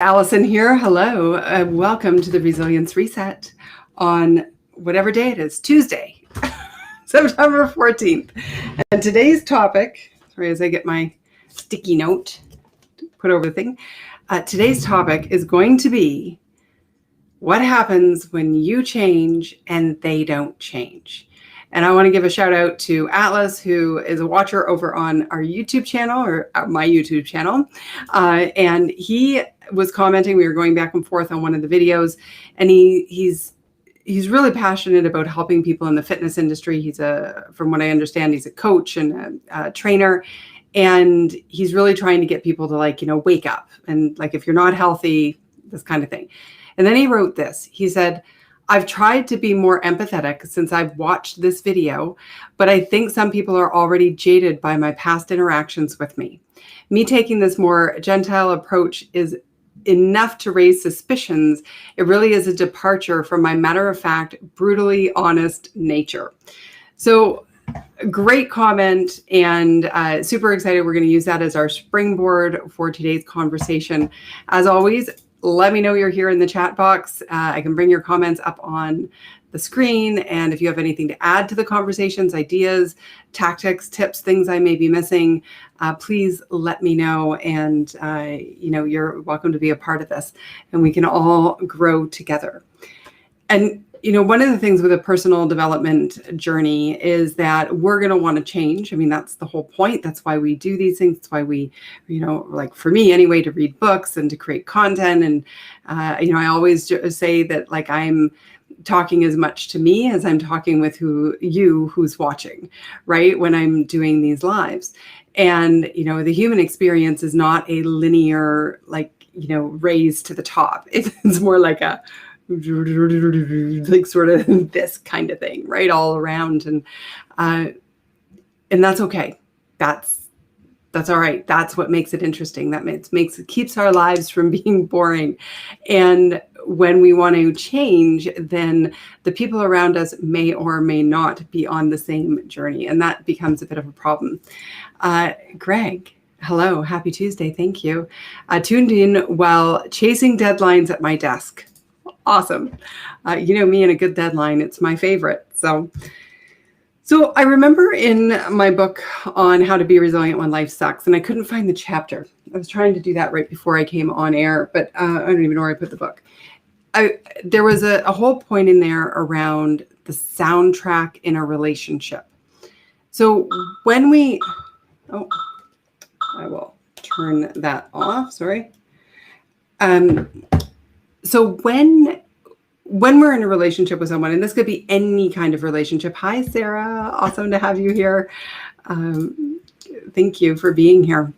Allison here. Hello. Welcome to the Resilience Reset on whatever day it is, Tuesday, September 14th. And today's topic, sorry, as I get my sticky note put over the thing, today's topic is going to be what happens when you change and they don't change. And I want to give a shout out to Atlas, who is a watcher over on our YouTube channel, or my YouTube channel. And he was commenting, we were going back and forth on one of the videos, and he's really passionate about helping people in the fitness industry. From what I understand, he's a coach and a trainer. And he's really trying to get people to wake up. And if you're not healthy, this kind of thing. And then he wrote this. He said, I've tried to be more empathetic since I've watched this video, but I think some people are already jaded by my past interactions with me. Me taking this more gentile approach is enough to raise suspicions. It really is a departure from my matter-of-fact, brutally honest nature. So great comment, and super excited. We're going to use that as our springboard for today's conversation. As always, let me know you're here in the chat box. I can bring your comments up on the screen. And if you have anything to add to the conversations, ideas, tactics, tips, things I may be missing, please let me know. And, you're welcome to be a part of this, and we can all grow together. And one of the things with a personal development journey is that we're going to want to change. I mean, that's the whole point. That's why we do these things. That's why we, for me anyway, to read books and to create content. And, I always say that I'm talking as much to me as I'm talking with who's watching, right? When I'm doing these lives. And, the human experience is not a linear, raise to the top. It's more like a sort of this kind of thing, right? All around. And that's okay. That's all right. That's what makes it interesting. Keeps our lives from being boring. And when we want to change, then the people around us may or may not be on the same journey. And that becomes a bit of a problem. Greg, hello. Happy Tuesday. Thank you. Tuned in while chasing deadlines at my desk. Awesome. Me and a good deadline, it's my favorite. So I remember in my book on how to be resilient when life sucks, and I couldn't find the chapter. I was trying to do that right before I came on air, but I don't even know where I put the book. There was a whole point in there around the soundtrack in a relationship. So I will turn that off. Sorry. So when we're in a relationship with someone, and this could be any kind of relationship. Hi, Sarah. Awesome to have you here. Thank you for being here.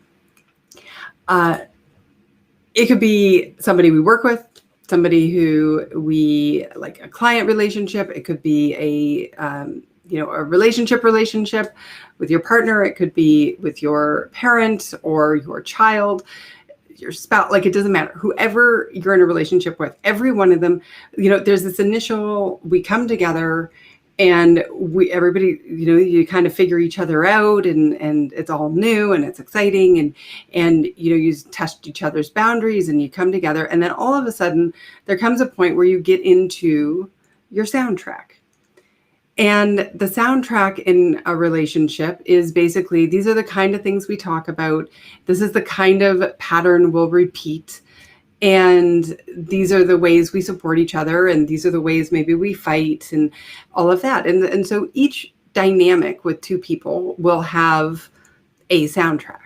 It could be somebody we work with, somebody who we like, a client relationship. It could be a relationship with your partner. It could be with your parent or your child, your spouse. It doesn't matter. Whoever you're in a relationship with, every one of them, there's this initial, we come together and everybody, you kind of figure each other out, and it's all new and it's exciting, and you test each other's boundaries and you come together, and then all of a sudden there comes a point where you get into your soundtrack. And the soundtrack in a relationship is basically, these are the kind of things we talk about. This is the kind of pattern we'll repeat. And these are the ways we support each other. And these are the ways maybe we fight and all of that. And so each dynamic with two people will have a soundtrack.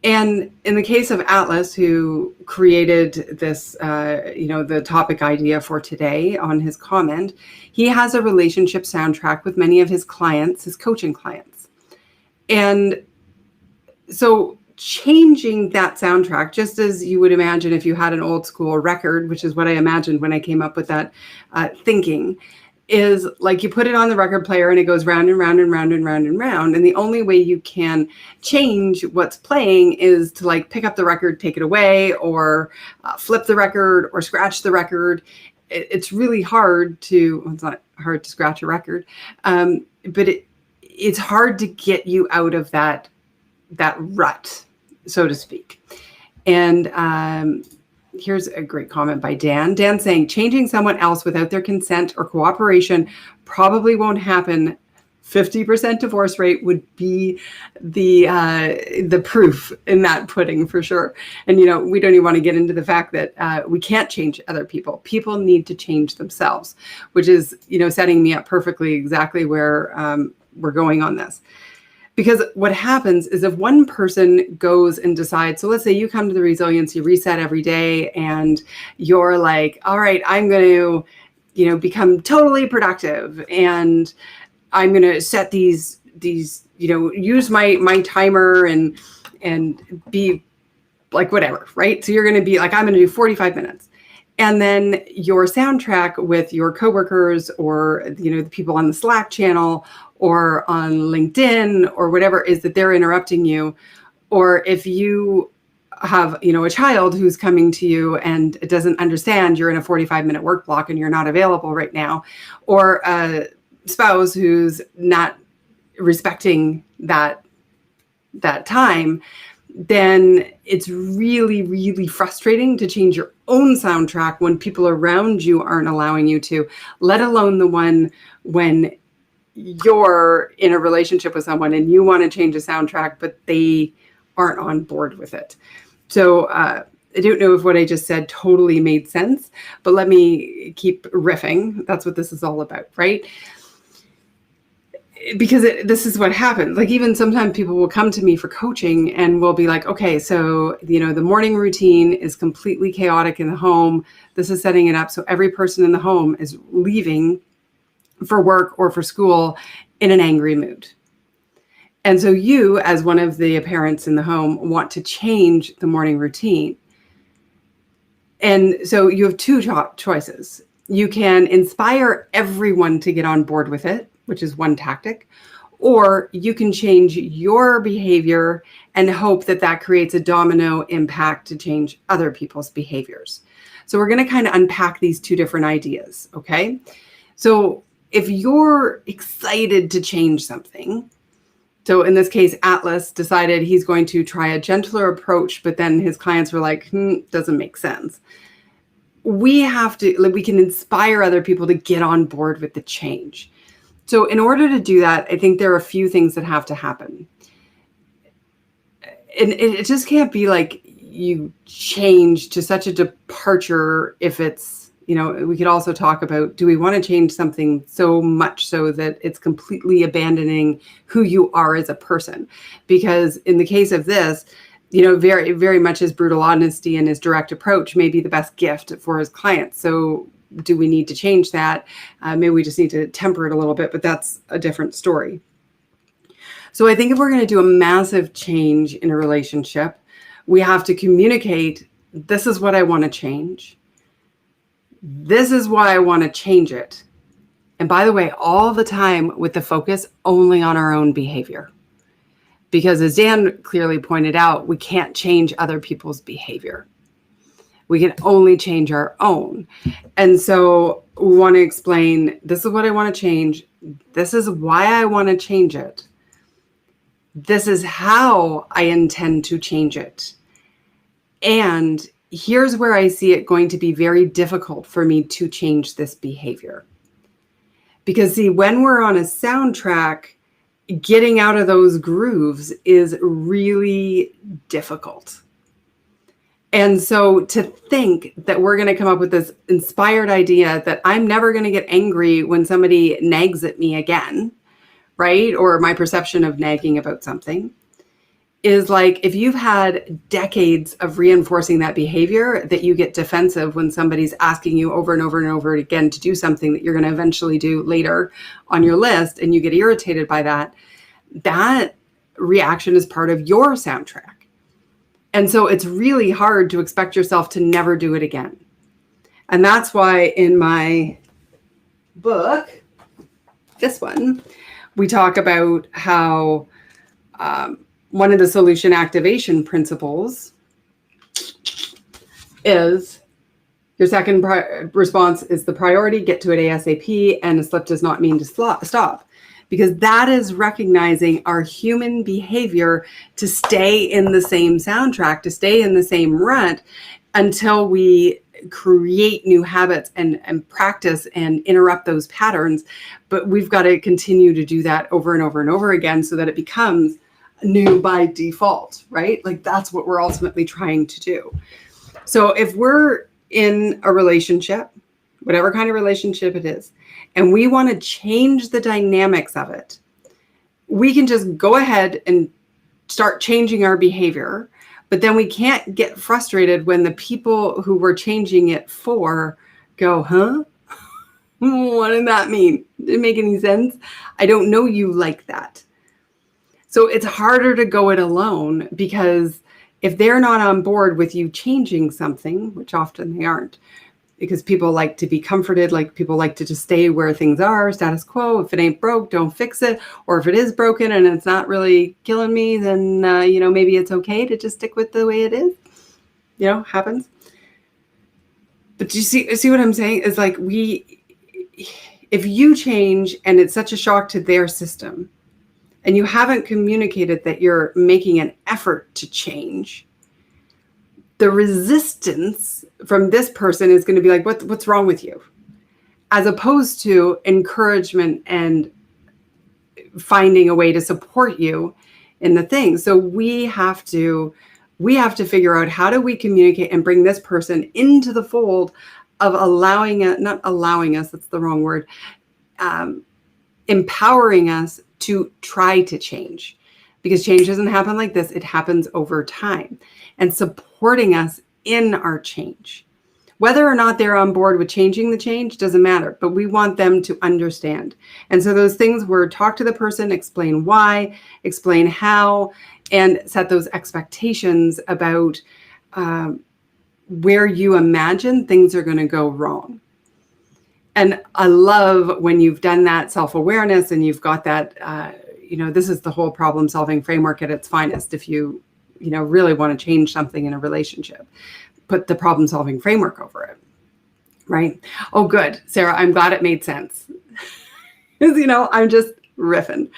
And in the case of Atlas, who created this, the topic idea for today on his comment, he has a relationship soundtrack with many of his clients, his coaching clients. And so changing that soundtrack, just as you would imagine if you had an old school record, which is what I imagined when I came up with that thinking, is you put it on the record player and it goes round and round and round and round and round. And the only way you can change what's playing is to pick up the record, take it away, or flip the record or scratch the record. It's really hard it's not hard to scratch a record, but it's hard to get you out of that rut, so to speak. And here's a great comment by Dan. Dan saying, changing someone else without their consent or cooperation probably won't happen. 50% divorce rate would be the proof in that pudding for sure. And, we don't even want to get into the fact that we can't change other people. People need to change themselves, which is, setting me up perfectly exactly where we're going on this. Because what happens is if one person goes and decides, so let's say you come to the Resiliency Reset every day and you're like, all right, I'm going to, become totally productive, and I'm going to set these, use my timer and be like, whatever, right? So you're going to be like, I'm going to do 45 minutes. And then your soundtrack with your coworkers or, the people on the Slack channel or on LinkedIn or whatever is that they're interrupting you. Or if you have, a child who's coming to you and doesn't understand you're in a 45-minute work block and you're not available right now, or spouse who's not respecting that time, then it's really, really frustrating to change your own soundtrack when people around you aren't allowing you to, let alone the one when you're in a relationship with someone and you want to change a soundtrack, but they aren't on board with it. So I don't know if what I just said totally made sense, but let me keep riffing. That's what this is all about, right? Because this is what happens. Like, even sometimes people will come to me for coaching and will be like, okay, so, the morning routine is completely chaotic in the home. This is setting it up so every person in the home is leaving for work or for school in an angry mood. And so you, as one of the parents in the home, want to change the morning routine. And so you have two choices. You can inspire everyone to get on board with it, which is one tactic, or you can change your behavior and hope that that creates a domino impact to change other people's behaviors. So we're going to kind of unpack these two different ideas, okay? So if you're excited to change something, so in this case, Atlas decided he's going to try a gentler approach, but then his clients were like, doesn't make sense. We can inspire other people to get on board with the change. So in order to do that, I think there are a few things that have to happen. And it just can't be like you change to such a departure if it's, we could also talk about, do we want to change something so much so that it's completely abandoning who you are as a person? Because in the case of this, very, very much his brutal honesty and his direct approach may be the best gift for his clients. So do we need to change that? Maybe we just need to temper it a little bit, but that's a different story. So I think if we're going to do a massive change in a relationship, we have to communicate, this is what I want to change. This is why I want to change it. And by the way, all the time with the focus only on our own behavior. Because as Dan clearly pointed out, we can't change other people's behavior. We can only change our own. And so we want to explain, this is what I want to change. This is why I want to change it. This is how I intend to change it. And here's where I see it going to be very difficult for me to change this behavior. Because see, when we're on a soundtrack, getting out of those grooves is really difficult. And so to think that we're going to come up with this inspired idea that I'm never going to get angry when somebody nags at me again, right? Or my perception of nagging about something is like, if you've had decades of reinforcing that behavior, that you get defensive when somebody's asking you over and over and over again to do something that you're going to eventually do later on your list, and you get irritated by that, that reaction is part of your soundtrack. And so it's really hard to expect yourself to never do it again. And that's why in my book, this one, we talk about how one of the solution activation principles is your second response is the priority, get to it ASAP, and a slip does not mean to stop. Because that is recognizing our human behavior to stay in the same soundtrack, to stay in the same rut, until we create new habits and practice and interrupt those patterns. But we've got to continue to do that over and over and over again so that it becomes new by default, right? Like that's what we're ultimately trying to do. So if we're in a relationship, whatever kind of relationship it is, and we want to change the dynamics of it, we can just go ahead and start changing our behavior. But then we can't get frustrated when the people who we're changing it for go, huh? What did that mean? Did it make any sense? I don't know you like that. So it's harder to go it alone, because if they're not on board with you changing something, which often they aren't, because people like to be comforted, like people like to just stay where things are, status quo. If it ain't broke, don't fix it. Or if it is broken and it's not really killing me, then, maybe it's okay to just stick with the way it is. Happens. But you see what I'm saying? Is like if you change and it's such a shock to their system, and you haven't communicated that you're making an effort to change, the resistance from this person is going to be like, what's wrong with you? As opposed to encouragement and finding a way to support you in the thing. So we have to figure out, how do we communicate and bring this person into the fold of not allowing us, that's the wrong word, empowering us to try to change, because change doesn't happen like this. It happens over time, and supporting us in our change. Whether or not they're on board with changing the change doesn't matter, but we want them to understand. And so those things were talk to the person, explain why, explain how, and set those expectations about where you imagine things are going to go wrong. And I love when you've done that self-awareness and you've got that, this is the whole problem-solving framework at its finest. If you really want to change something in a relationship, put the problem-solving framework over it, right? Oh, good, Sarah, I'm glad it made sense. Because, I'm just riffing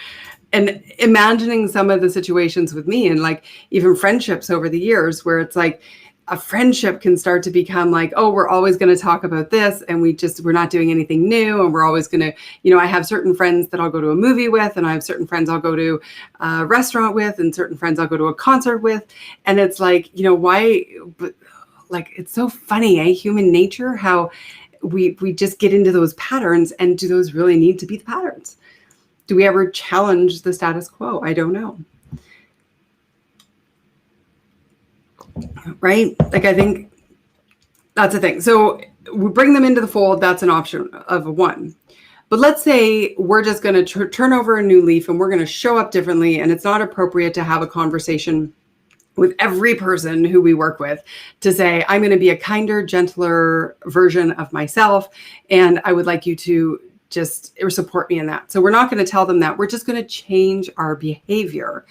and imagining some of the situations with me, and like even friendships over the years where it's like, a friendship can start to become like, oh, we're always going to talk about this, and we're not doing anything new. And we're always going to, I have certain friends that I'll go to a movie with, and I have certain friends I'll go to a restaurant with, and certain friends I'll go to a concert with. And it's like, why, but like, it's so funny, human nature, how we just get into those patterns. And do those really need to be the patterns? Do we ever challenge the status quo? I don't know. Right? Like, I think that's the thing. So we bring them into the fold. That's an option of one. But let's say we're just going to turn over a new leaf, and we're going to show up differently. And it's not appropriate to have a conversation with every person who we work with to say, I'm going to be a kinder, gentler version of myself, and I would like you to just support me in that. So we're not going to tell them that. We're just going to change our behavior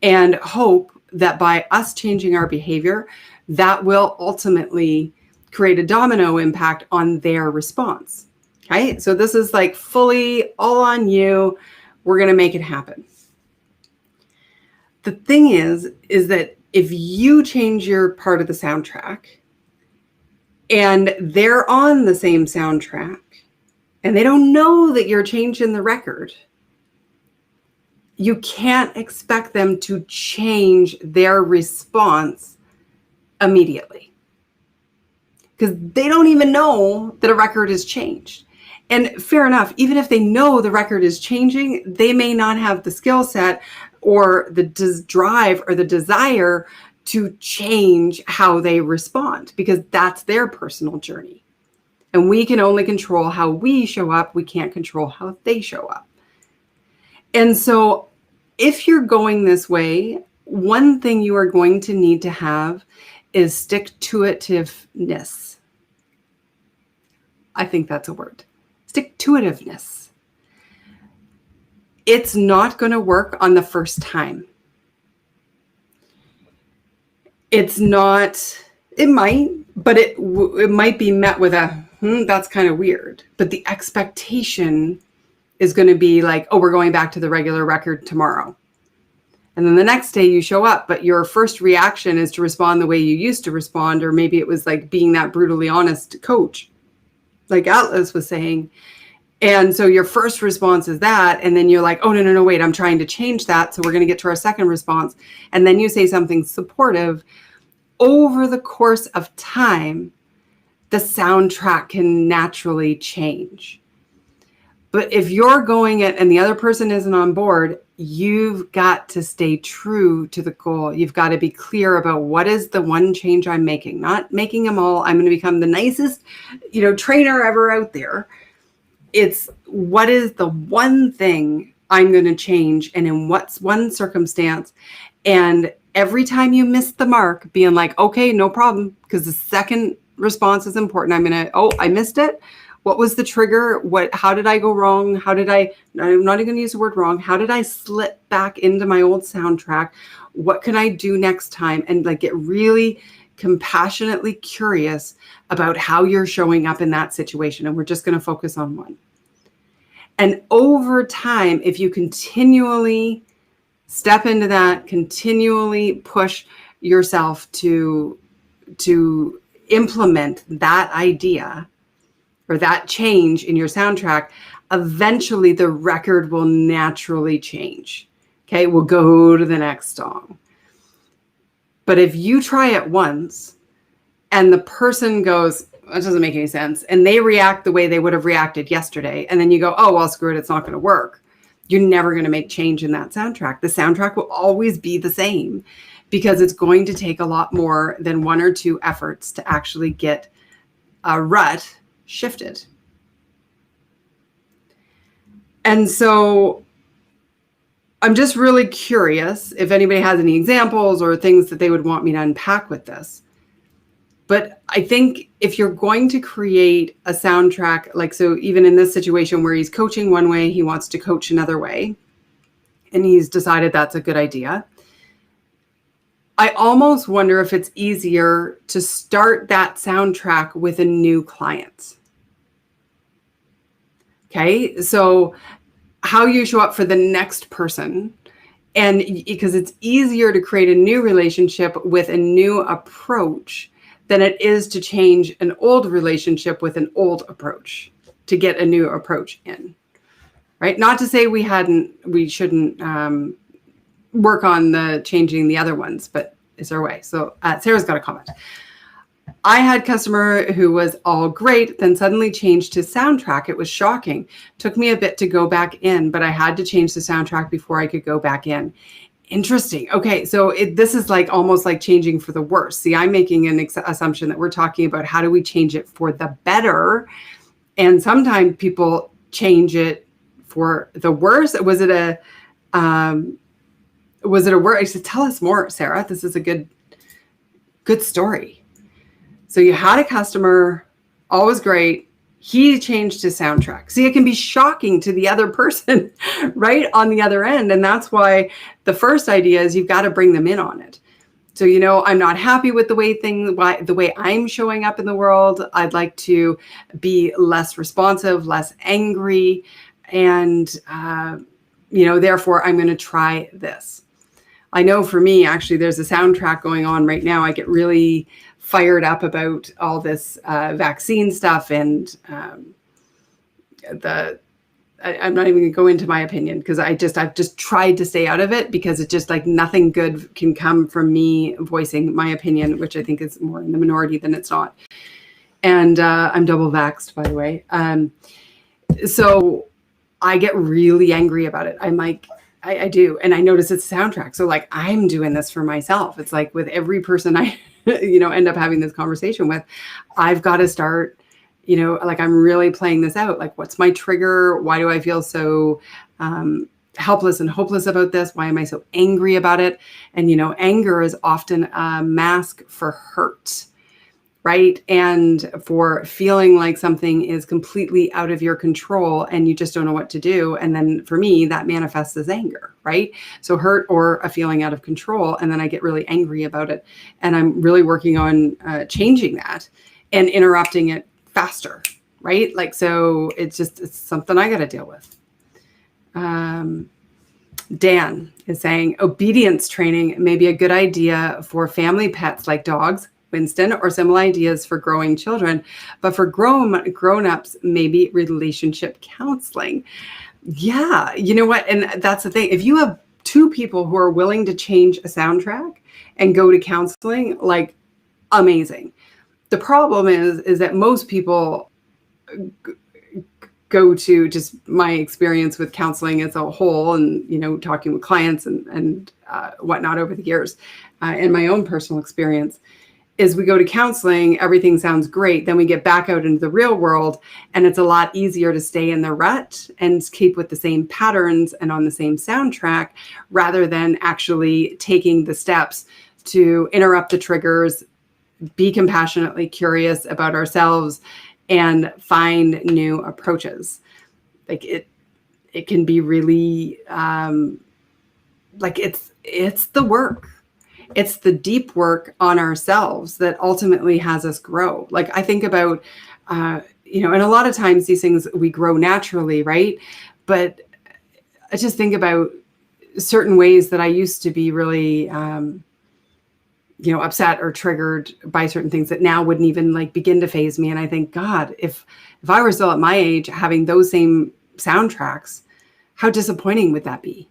and hope that by us changing our behavior, that will ultimately create a domino impact on their response. Okay, so this is like fully all on you. We're going to make it happen. The thing is that if you change your part of the soundtrack and they're on the same soundtrack and they don't know that you're changing the record, you can't expect them to change their response immediately, because they don't even know that a record is changed. And fair enough, even if they know the record is changing, they may not have the skill set or the drive or the desire to change how they respond, because that's their personal journey. And we can only control how we show up. We can't control how they show up. And so if you're going this way, one thing you are going to need to have is stick-to-itiveness. I think that's a word. Stick-to-itiveness. It's not going to work on the first time. It's not, it might, but it might be met with a, that's kind of weird. But the expectation is going to be like, oh, we're going back to the regular record tomorrow. And then the next day you show up, but your first reaction is to respond the way you used to respond, or maybe it was like being that brutally honest coach, like Atlas was saying. And so your first response is that, and then you're like, oh, no, wait, I'm trying to change that. So we're going to get to our second response. And then you say something supportive. Over the course of time, the soundtrack can naturally change. But if you're going it and the other person isn't on board, you've got to stay true to the goal. You've got to be clear about what is the one change I'm making, not making them all. I'm going to become the nicest, trainer ever out there. It's what is the one thing I'm going to change, and in what's one circumstance. And every time you miss the mark, being like, okay, no problem, because the second response is important. I missed it. What was the trigger? How did I go wrong? I'm not even going to use the word wrong. How did I slip back into my old soundtrack? What can I do next time? And like get really compassionately curious about how you're showing up in that situation. And we're just going to focus on one. And over time, if you continually step into that, continually push yourself to implement that idea or that change in your soundtrack, eventually the record will naturally change. Okay, we'll go to the next song. But if you try it once and the person goes, that doesn't make any sense, and they react the way they would have reacted yesterday, and then you go, oh, well, screw it, it's not going to work. You're never going to make change in that soundtrack. The soundtrack will always be the same because it's going to take a lot more than one or two efforts to actually get a rut shifted. And so I'm just really curious if anybody has any examples or things that they would want me to unpack with this. But I think if you're going to create a soundtrack, like, so even in this situation where he's coaching one way, he wants to coach another way, and he's decided that's a good idea. I almost wonder if it's easier to start that soundtrack with a new client. Okay, so how you show up for the next person, and because it's easier to create a new relationship with a new approach than it is to change an old relationship with an old approach to get a new approach in, right? Not to say we shouldn't work on the changing the other ones, but is there a way? So Sarah's got a comment. I had a customer who was all great, then suddenly changed his soundtrack. It was shocking. Took me a bit to go back in, but I had to change the soundtrack before I could go back in. Interesting. Okay, so this is like almost like changing for the worse. See, I'm making an assumption that we're talking about how do we change it for the better, and sometimes people change it for the worse. Was it a word? I said, tell us more, Sarah. This is a good story. So you had a customer, all was great. He changed his soundtrack. See, it can be shocking to the other person right on the other end. And that's why the first idea is you've got to bring them in on it. So, I'm not happy with the way I'm showing up in the world. I'd like to be less responsive, less angry. And, therefore I'm going to try this. I know for me, actually, there's a soundtrack going on right now. I get really fired up about all this vaccine stuff, and I'm not even going to go into my opinion because I've just tried to stay out of it because it's just like nothing good can come from me voicing my opinion, which I think is more in the minority than it's not. And I'm double vaxxed, by the way. So I get really angry about it. I'm like, I do. And I notice it's a soundtrack. So like, I'm doing this for myself. It's like with every person I, end up having this conversation with, I've got to start, like I'm really playing this out. Like, what's my trigger? Why do I feel so helpless and hopeless about this? Why am I so angry about it? And, anger is often a mask for hurt, right? And for feeling like something is completely out of your control and you just don't know what to do. And then for me, that manifests as anger, right? So hurt or a feeling out of control. And then I get really angry about it. And I'm really working on changing that and interrupting it faster, right? Like, so it's something I got to deal with. Dan is saying obedience training may be a good idea for family pets like dogs, Winston, or similar ideas for growing children, but for grown-ups, maybe relationship counseling. Yeah, you know what? And that's the thing. If you have two people who are willing to change a soundtrack and go to counseling, like, amazing. The problem is that most people go to, just my experience with counseling as a whole, and talking with clients and whatnot over the years, and my own personal experience, is we go to counseling, everything sounds great, then we get back out into the real world, and it's a lot easier to stay in the rut and keep with the same patterns and on the same soundtrack, rather than actually taking the steps to interrupt the triggers, be compassionately curious about ourselves, and find new approaches. Like it can be really like it's the work. It's the deep work on ourselves that ultimately has us grow. Like I think about, and a lot of times these things we grow naturally, right? But I just think about certain ways that I used to be really, upset or triggered by certain things that now wouldn't even like begin to faze me. And I think, God, if I were still at my age having those same soundtracks, how disappointing would that be?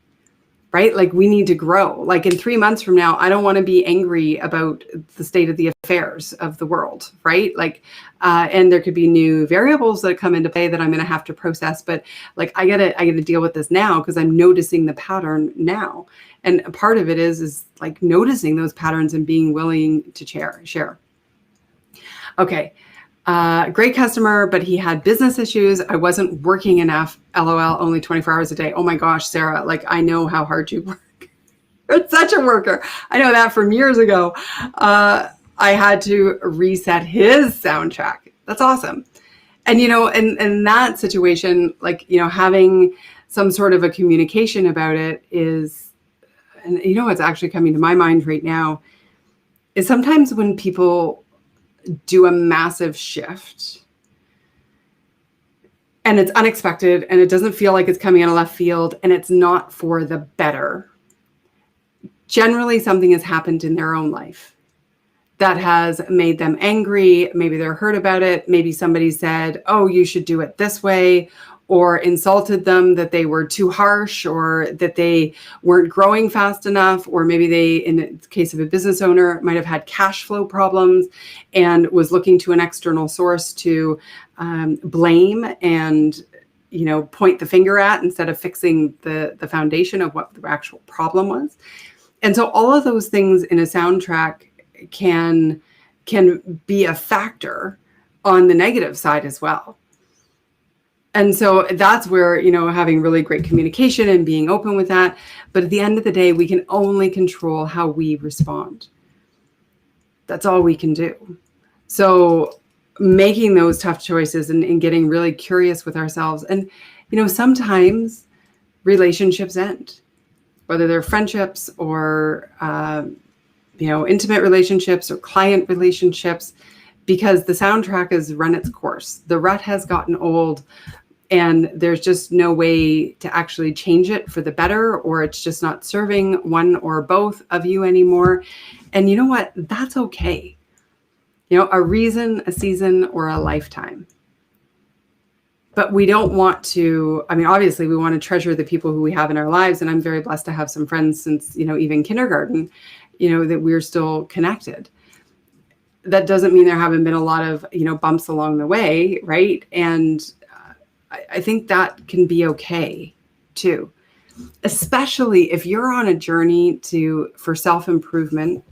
Right? Like we need to grow. Like in 3 months from now, I don't want to be angry about the state of the affairs of the world. Right? Like, and there could be new variables that come into play that I'm going to have to process. But like, I gotta deal with this now because I'm noticing the pattern now. And a part of it is like noticing those patterns and being willing to share. Okay. Great customer, but he had business issues. I wasn't working enough. LOL, only 24 hours a day. Oh my gosh, Sarah, like I know how hard you work. You're such a worker. I know that from years ago. I had to reset his soundtrack. That's awesome. And, in that situation, like, having some sort of a communication about it is, and what's actually coming to my mind right now is sometimes when people do a massive shift and it's unexpected and it doesn't feel like it's coming out of left field and it's not for the better, generally something has happened in their own life that has made them angry. Maybe they're hurt about it. Maybe somebody said, oh, you should do it this way, or insulted them that they were too harsh, or that they weren't growing fast enough, or maybe they, in the case of a business owner, might have had cash flow problems and was looking to an external source to blame and point the finger at instead of fixing the foundation of what the actual problem was. And so all of those things in a soundtrack can be a factor on the negative side as well. And so that's where, having really great communication and being open with that. But at the end of the day, we can only control how we respond. That's all we can do. So making those tough choices and getting really curious with ourselves. And, sometimes relationships end, whether they're friendships or, intimate relationships or client relationships, because the soundtrack has run its course. The rut has gotten old. And there's just no way to actually change it for the better, or it's just not serving one or both of you anymore. And you know what? That's okay. A reason, a season, or a lifetime. But we don't want to, obviously we want to treasure the people who we have in our lives. And I'm very blessed to have some friends since, even kindergarten, that we're still connected. That doesn't mean there haven't been a lot of, bumps along the way, right? And I think that can be okay too, especially if you're on a journey for self-improvement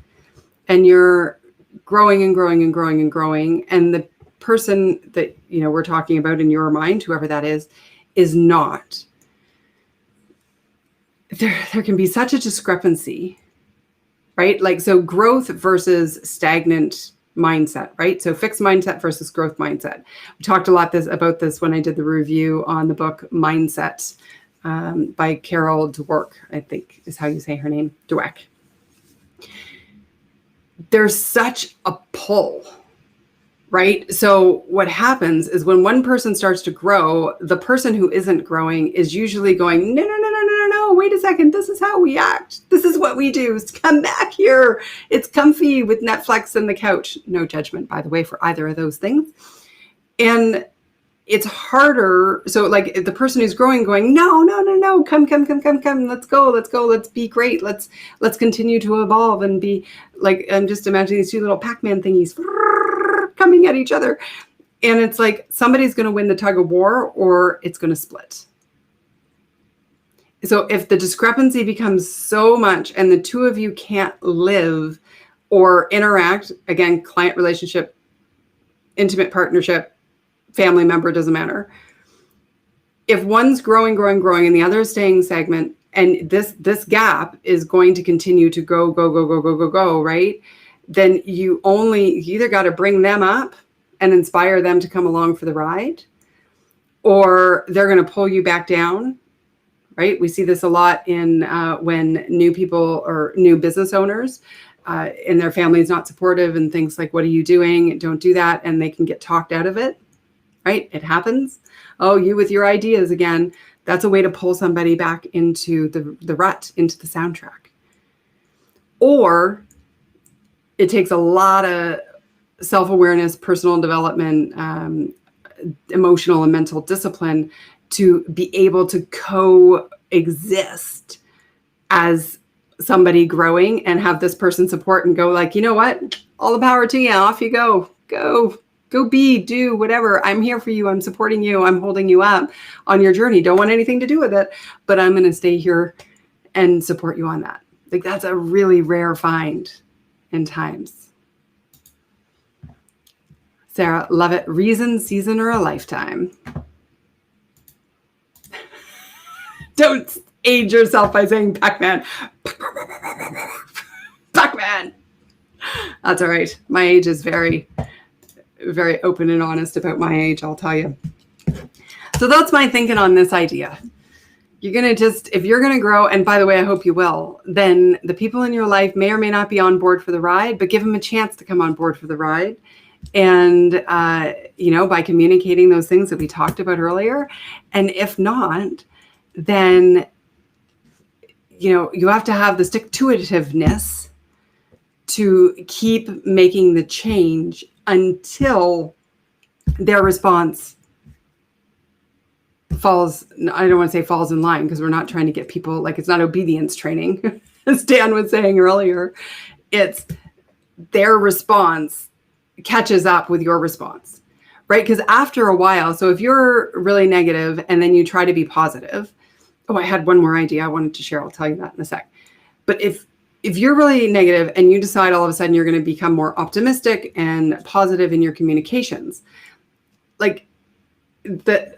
and you're growing and growing and growing and growing. And the person that, we're talking about in your mind, whoever that is not. There can be such a discrepancy, right? Like, so growth versus stagnant mindset, right? So fixed mindset versus growth mindset. We talked a lot about this when I did the review on the book Mindset by Carol Dweck, I think is how you say her name, Dweck. There's such a pull, right? So what happens is when one person starts to grow, the person who isn't growing is usually going, no, wait a second, this is how we act. This is what we do. Come back here. It's comfy with Netflix and the couch. No judgment, by the way, for either of those things. And it's harder. So like the person who's growing going, no, come. Let's go. Let's be great. Let's continue to evolve and be like, I'm just imagining these two little Pac-Man thingies coming at each other. And it's like somebody's going to win the tug of war or it's going to split. So if the discrepancy becomes so much and the two of you can't live or interact, again, client relationship, intimate partnership, family member, doesn't matter. If one's growing and the other is staying stagnant, and this gap is going to continue to go, right? Then you either got to bring them up and inspire them to come along for the ride, or they're going to pull you back down, right? We see this a lot in when new people or new business owners and their family is not supportive and things like, what are you doing? Don't do that. And they can get talked out of it. Right? It happens. Oh, you with your ideas again. That's a way to pull somebody back into the rut, into the soundtrack. Or it takes a lot of self-awareness, personal development, emotional and mental discipline to be able to coexist as somebody growing and have this person support and go like, you know what? All the power to you. Off you go. Go be, do whatever. I'm here for you. I'm supporting you. I'm holding you up on your journey. Don't want anything to do with it, but I'm going to stay here and support you on that. Like that's a really rare find in times. Sarah, love it. Reason, season, or a lifetime. Don't age yourself by saying Pac-Man. Pac-Man. That's all right. My age is very open and honest about my age, I'll tell you. So that's my thinking on this idea. You're going to if you're going to grow, and by the way, I hope you will, then the people in your life may or may not be on board for the ride, but give them a chance to come on board for the ride. And, by communicating those things that we talked about earlier. And if not, then, you have to have the stick-to-itiveness to keep making the change until their response falls, I don't want to say falls in line because we're not trying to get people, like it's not obedience training, as Dan was saying earlier. It's their response catches up with your response, right? Because after a while, so if you're really negative and then you try to be positive, I had one more idea I wanted to share. I'll tell you that in a sec. But if you're really negative and you decide all of a sudden you're going to become more optimistic and positive in your communications, like the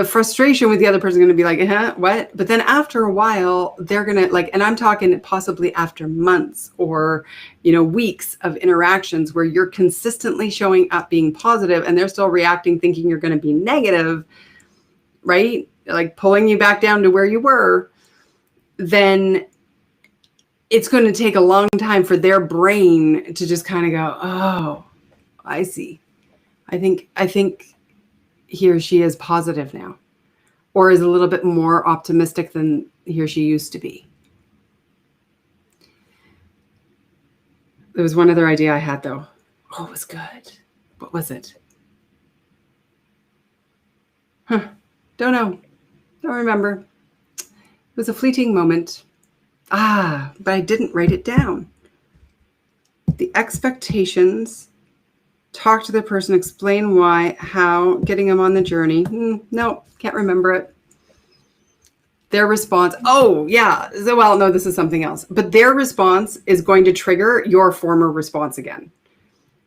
frustration with the other person is going to be like, what? But then after a while, they're going to and I'm talking possibly after months or, weeks of interactions where you're consistently showing up being positive and they're still reacting, thinking you're going to be negative, right? Like pulling you back down to where you were, then it's going to take a long time for their brain to just kind of go, oh, I see. I think he or she is positive now, or is a little bit more optimistic than he or she used to be. There was one other idea I had though. Oh, it was good. What was it? Don't know. Don't remember. It was a fleeting moment. But I didn't write it down. The expectations, talk to the person, explain why, how, getting them on the journey. No, can't remember it. Their response. Oh, yeah. Well, no, this is something else. But their response is going to trigger your former response again,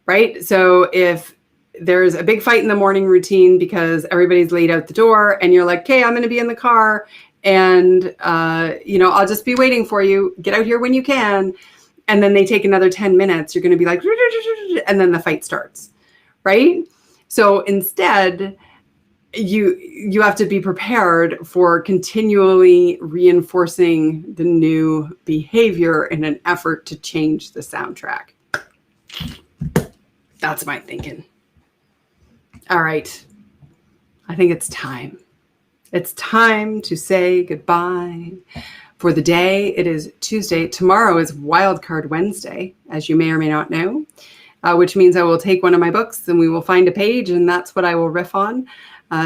right? So if there's a big fight in the morning routine because everybody's laid out the door and you're like, okay, I'm going to be in the car and, I'll just be waiting for you. Get out here when you can. And then they take another 10 minutes. You're going to be like, and then the fight starts, right? So instead, you have to be prepared for continually reinforcing the new behavior in an effort to change the soundtrack. That's my thinking. All right. I think it's time. It's time to say goodbye for the day. It is Tuesday. Tomorrow is Wildcard Wednesday, as you may or may not know, which means I will take one of my books and we will find a page, and that's what I will riff on.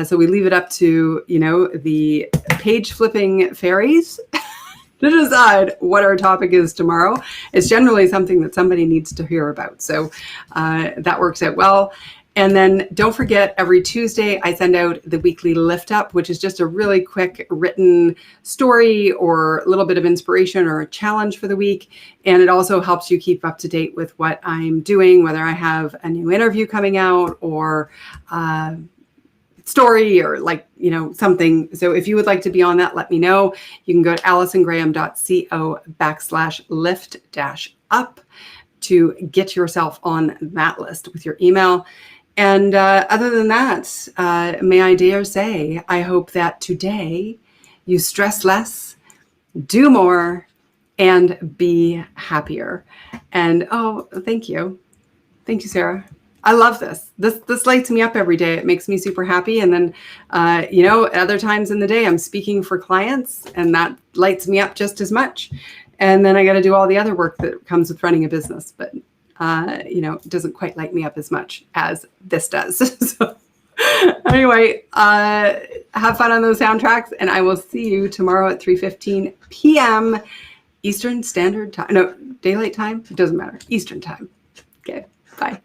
So we leave it up to, the page flipping fairies to decide what our topic is tomorrow. It's generally something that somebody needs to hear about. So that works out well. And then don't forget, every Tuesday, I send out the weekly Lift Up, which is just a really quick written story or a little bit of inspiration or a challenge for the week. And it also helps you keep up to date with what I'm doing, whether I have a new interview coming out or story or something. So if you would like to be on that, let me know. You can go to alisongraham.co/lift-up to get yourself on that list with your email. And other than that, may I dare say, I hope that today you stress less, do more, and be happier. And thank you. Thank you, Sarah. I love this. This lights me up every day. It makes me super happy. And then, other times in the day, I'm speaking for clients, and that lights me up just as much. And then I got to do all the other work that comes with running a business. But it doesn't quite light me up as much as this does. So anyway, have fun on those soundtracks, and I will see you tomorrow at 3:15 p.m. Eastern Standard Time. No, daylight time. It doesn't matter. Eastern time. Okay, bye.